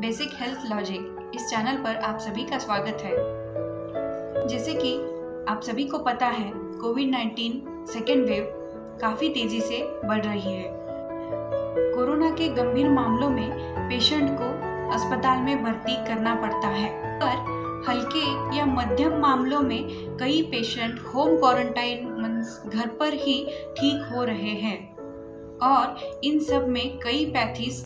Basic health logic इस channel पर आप सभी का स्वागत है। जैसे कि आप सभी को पता है, कोविड-19 सेकेंड वेव काफ़ी तेज़ी से बढ़ रही है। कोरोना के गंभीर मामलों में पेशेंट को अस्पताल में भर्ती करना पड़ता है, पर हल्के या मध्यम मामलों में कई पेशेंट होम क्वारंटाइन घर पर ही ठीक हो रहे हैं और इन सब में कई पैथीज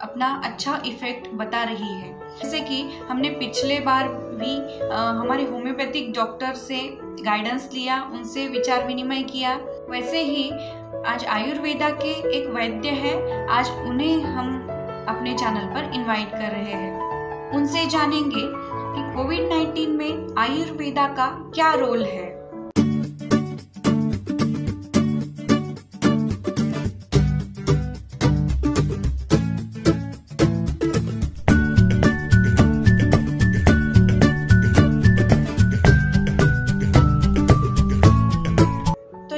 अपना अच्छा इफेक्ट बता रही है। जैसे कि हमने पिछले बार भी हमारे होम्योपैथिक डॉक्टर से गाइडेंस लिया, उनसे विचार विनिमय किया, वैसे ही आज आयुर्वेदा के एक वैद्य है, आज उन्हें हम अपने चैनल पर इनवाइट कर रहे हैं। उनसे जानेंगे कि कोविड-19 में आयुर्वेदा का क्या रोल है।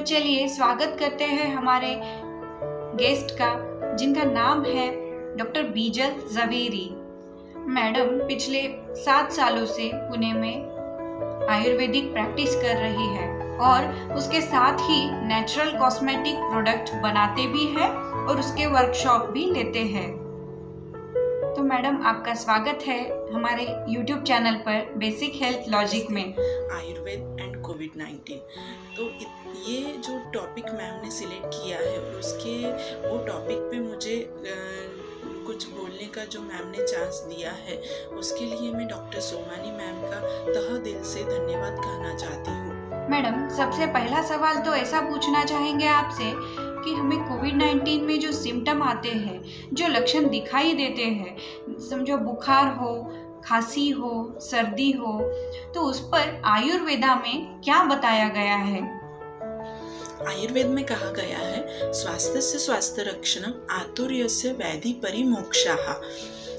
चलिए स्वागत करते हैं हमारे गेस्ट का, जिनका नाम है डॉक्टर बीजल जवेरी। मैडम पिछले 7 सालों से पुणे में आयुर्वेदिक प्रैक्टिस कर रही है और उसके साथ ही नेचुरल कॉस्मेटिक प्रोडक्ट बनाते भी हैं और उसके वर्कशॉप भी लेते हैं। तो मैडम, आपका स्वागत है हमारे YouTube चैनल पर बेसिक हेल्थ लॉजिक में। आयुर्वेद एंड कोविड-19, तो ये जो टॉपिक मैम ने सिलेक्ट किया है और उसके वो टॉपिक पे मुझे कुछ बोलने का जो मैम ने चांस दिया है, उसके लिए मैं डॉक्टर सोमानी मैम का तहे दिल से धन्यवाद कहना चाहती हूँ। मैडम, सबसे पहला सवाल तो ऐसा पूछना चाहेंगे आपसे कि हमें कोविड-19 में जो सिम्टम आते हैं, जो लक्षण दिखाई देते हैं, समझो बुखार हो, खांसी हो, सर्दी हो, तो उस पर आयुर्वेदा में क्या बताया गया है? आयुर्वेद में कहा गया है, स्वास्थ्य से स्वास्थ्य रक्षणम आतुर्यस्य व्याधि परिमोक्षाः।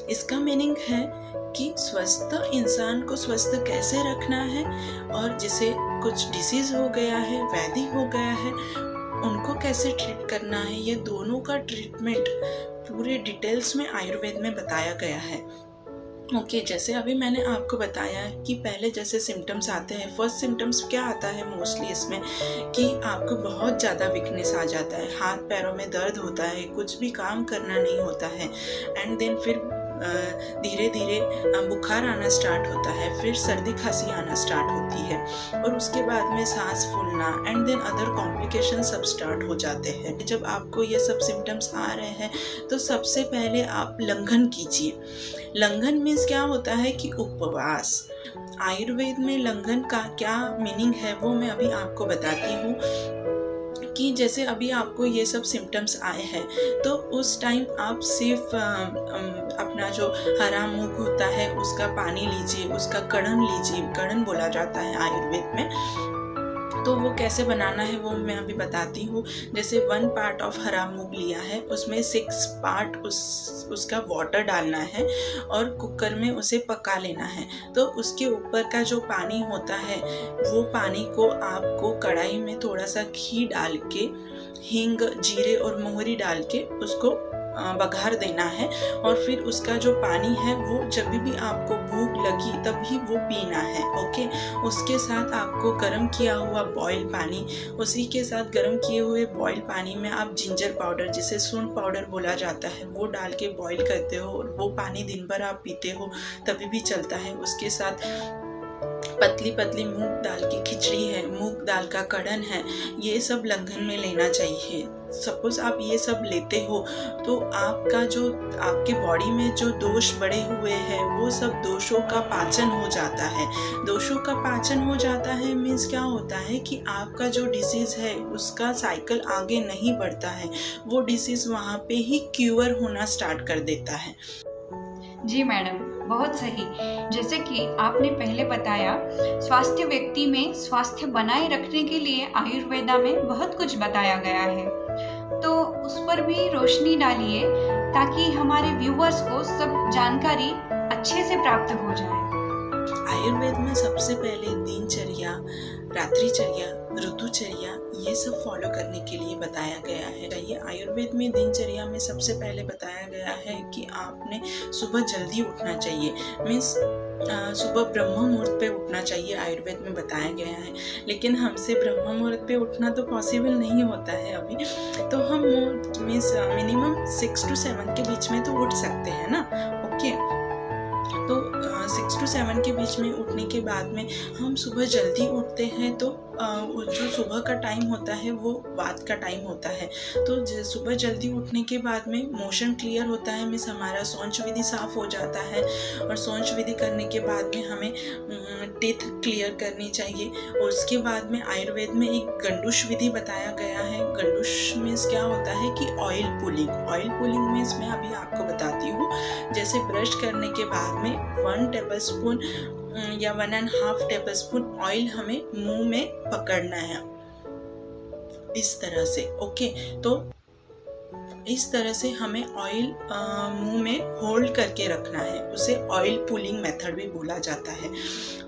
इसका मीनिंग है कि स्वस्थ इंसान को स्वस्थ कैसे रखना है और जिसे कुछ डिसीज हो गया है, व्याधि हो गया है, उनको कैसे ट्रीट करना है। ये दोनों का ट्रीटमेंट पूरे डिटेल्स में आयुर्वेद में बताया गया है। ओके, जैसे अभी मैंने आपको बताया कि पहले जैसे सिम्टम्स आते हैं, फर्स्ट सिम्टम्स क्या आता है मोस्टली इसमें कि आपको बहुत ज़्यादा वीकनेस आ जाता है, हाथ पैरों में दर्द होता है, कुछ भी काम करना नहीं होता है, एंड देन फिर धीरे धीरे बुखार आना स्टार्ट होता है, फिर सर्दी खांसी आना स्टार्ट होती है और उसके बाद में सांस फूलना एंड देन अदर कॉम्प्लिकेशन सब स्टार्ट हो जाते हैं। जब आपको ये सब सिम्टम्स आ रहे हैं तो सबसे पहले आप लंघन कीजिए। लंघन मीन्स क्या होता है कि उपवास। आयुर्वेद में लंघन का क्या मीनिंग है वो मैं अभी आपको बताती हूँ कि जैसे अभी आपको ये सब सिम्टम्स आए हैं तो उस टाइम आप सिर्फ अपना जो हरा मूंग होता है उसका पानी लीजिए, उसका कड़न लीजिए, कड़न बोला जाता है आयुर्वेद में। तो वो कैसे बनाना है वो मैं अभी बताती हूँ। जैसे 1 पार्ट ऑफ हरा मूंग लिया है, उसमें 6 पार्ट उसका वाटर डालना है और कुकर में उसे पका लेना है। तो उसके ऊपर का जो पानी होता है वो पानी को आपको कढ़ाई में थोड़ा सा घी डाल के, हींग, जीरे और मोहरी डाल के उसको बघार देना है और फिर उसका जो पानी है वो जब भी आपको भूख लगी तभी वो पीना है। ओके, उसके साथ आपको गर्म किया हुआ बॉयल पानी, उसी के साथ गर्म किए हुए बॉयल पानी में आप जिंजर पाउडर, जिसे सूंड पाउडर बोला जाता है, वो डाल के बॉयल करते हो और वो पानी दिन भर आप पीते हो तभी भी चलता है। उसके साथ पतली पतली मूंग दाल की खिचड़ी है, मूंग दाल का कड़न है, ये सब लंघन में लेना चाहिए। सपोज आप ये सब लेते हो तो आपका जो आपके बॉडी में जो दोष बढ़े हुए हैं वो सब दोषों का पाचन हो जाता है। दोषों का पाचन हो जाता है मीन्स क्या होता है कि आपका जो डिसीज़ है उसका साइकिल आगे नहीं बढ़ता है, वो डिसीज़ वहाँ पे ही क्यूर होना स्टार्ट कर देता है। जी मैडम, बहुत सही। जैसे कि आपने पहले बताया, स्वास्थ्य व्यक्ति में स्वास्थ्य बनाए रखने के लिए आयुर्वेदा में बहुत कुछ बताया गया है, तो उस पर भी रोशनी डालिए ताकि हमारे व्यूअर्स को सब जानकारी अच्छे से प्राप्त हो जाए। आयुर्वेद में सबसे पहले दिनचर्या, रात्रिचर्या ऋतुचर्या, ये सब फॉलो करने के लिए बताया गया है। ये आयुर्वेद में दिनचर्या में सबसे पहले बताया गया है कि आपने सुबह जल्दी उठना चाहिए, मीन्स सुबह ब्रह्म मुहूर्त पे उठना चाहिए, आयुर्वेद में बताया गया है। लेकिन हमसे ब्रह्म मुहूर्त पे उठना तो पॉसिबल नहीं होता है अभी, तो हम मीन्स मिनिमम 6 to 7 के बीच में तो उठ सकते हैं ना। ओके, तो 6 to 7 के बीच में उठने के बाद में हम सुबह जल्दी उठते हैं, तो जो सुबह का टाइम होता है वो वात का टाइम होता है। तो सुबह जल्दी उठने के बाद में मोशन क्लियर होता है, मीन्स हमारा शौच विधि साफ हो जाता है। और शौच विधि करने के बाद में हमें टीथ क्लियर करनी चाहिए। और उसके बाद में आयुर्वेद में एक गंडूश विधि बताया गया है। गंडूश मीन्स क्या होता है कि oil pulling. Oil pulling means मैं अभी आपको बताती हूँ। जैसे ब्रश करने के बाद में 1 टेबलस्पून या 1.5 टेबलस्पून ऑयल हमें मुंह में पकड़ना है, इस तरह से। ओके, तो इस तरह से हमें ऑयल मुंह में होल्ड करके रखना है, उसे ऑयल पुलिंग मेथड भी बोला जाता है।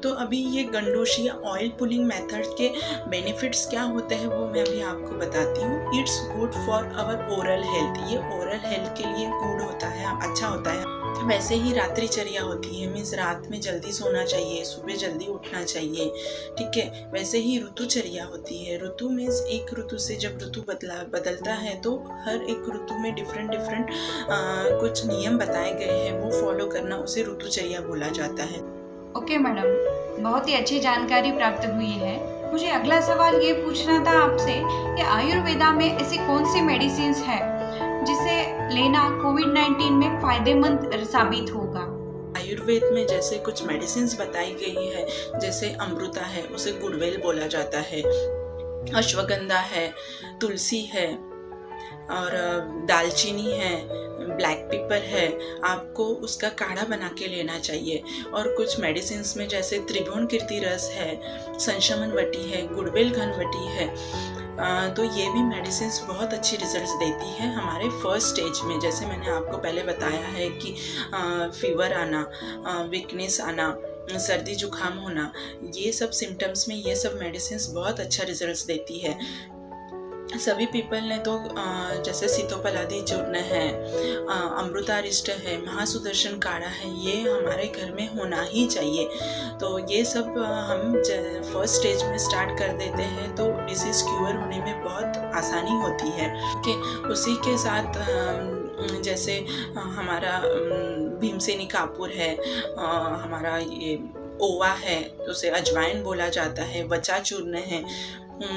तो अभी ये गंडूश या ऑयल पुलिंग मेथड के बेनिफिट्स क्या होते हैं वो मैं अभी आपको बताती हूँ। It's good for our oral health. ये ओरल हेल्थ के लिए गुड होता है, अच्छा होता है। वैसे ही रात्रिचर्या होती है, मीन्स रात में जल्दी सोना चाहिए, सुबह जल्दी उठना चाहिए, ठीक है। वैसे ही ऋतुचर्या होती है। ऋतु मीन्स एक ऋतु से जब ऋतु बदलता है तो हर एक ऋतु में डिफरेंट कुछ नियम बताए गए हैं, वो फॉलो करना उसे ऋतुचर्या बोला जाता है। ओके मैडम, बहुत ही अच्छी जानकारी प्राप्त हुई है। मुझे अगला सवाल ये पूछना था आपसे कि आयुर्वेदा में ऐसी कौन सी मेडिसिन है जिसे लेना कोविड-19 में फायदेमंद साबित होगा। आयुर्वेद में जैसे कुछ मेडिसिन बताई गई है, जैसे अमृता है, उसे गुड़वेल बोला जाता है, अश्वगंधा है, तुलसी है, और दालचीनी है, ब्लैक पेपर है। आपको उसका काढ़ा बना के लेना चाहिए। और कुछ मेडिसिन में जैसे त्रिभुवन कीर्ति रस है, संशमन वटी है, गुड़वेल घनवटी है, तो ये भी मेडिसिन बहुत अच्छी रिजल्ट्स देती है हमारे फर्स्ट स्टेज में। जैसे मैंने आपको पहले बताया है कि फीवर आना, वीकनेस आना, सर्दी जुकाम होना, ये सब सिम्टम्स में ये सब मेडिसिन बहुत अच्छा रिजल्ट्स देती है। सभी पीपल ने तो जैसे सीतोपलादी चूर्ण है, अमृतारिष्ट है, महासुदर्शन काढ़ा है, ये हमारे घर में होना ही चाहिए। तो ये सब हम फर्स्ट स्टेज में स्टार्ट कर देते हैं तो डिसीज़ क्योर होने में बहुत आसानी होती है। कि उसी के साथ जैसे हमारा भीमसेनी कापूर है, हमारा ये ओवा है, उसे अजवाइन बोला जाता है, वचा चूर्ण है,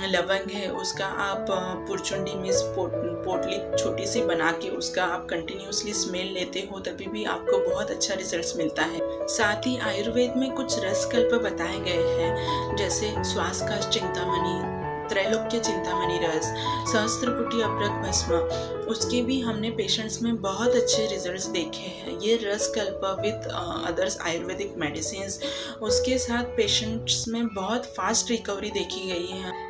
लवंग है, उसका आप पुरचुंडी में पोटली छोटी सी बना के उसका आप कंटिन्यूसली स्मेल लेते हो, तभी भी आपको बहुत अच्छा रिजल्ट्स मिलता है। साथ ही आयुर्वेद में कुछ रसकल्प बताए गए हैं, जैसे श्वास का चिंतामणि, त्रैलोक्य चिंतामणि रस, सहस्त्रपुटी अभ्रक भस्म, उसके भी हमने पेशेंट्स में बहुत अच्छे रिजल्ट्स देखे हैं। ये रसकल्प विद अदर्स आयुर्वेदिक मेडिसिन, उसके साथ पेशेंट्स में बहुत फास्ट रिकवरी देखी गई है।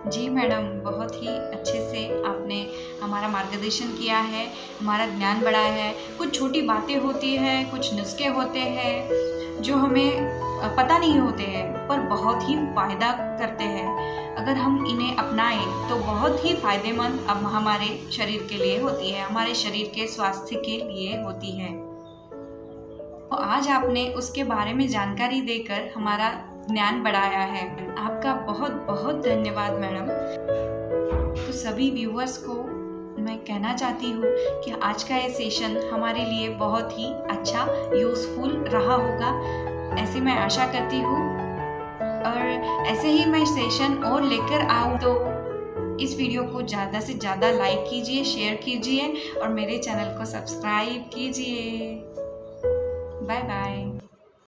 जी मैडम, बहुत ही अच्छे से आपने हमारा मार्गदर्शन किया है, हमारा ज्ञान बढ़ाया है। कुछ छोटी बातें होती हैं, कुछ नुस्खे होते हैं जो हमें पता नहीं होते हैं पर बहुत ही फ़ायदा करते हैं। अगर हम इन्हें अपनाएं तो बहुत ही फ़ायदेमंद अब हमारे शरीर के लिए होती है, हमारे शरीर के स्वास्थ्य के लिए होती है। तो आज आपने उसके बारे में जानकारी देकर हमारा ज्ञान बढ़ाया है। आपका बहुत बहुत धन्यवाद मैडम। तो सभी व्यूअर्स को मैं कहना चाहती हूँ कि आज का ये सेशन हमारे लिए बहुत ही अच्छा यूज़फुल रहा होगा, ऐसी मैं आशा करती हूँ। और ऐसे ही मैं सेशन और लेकर आऊँ तो इस वीडियो को ज़्यादा से ज़्यादा लाइक कीजिए, शेयर कीजिए और मेरे चैनल को सब्सक्राइब कीजिए। Bye bye.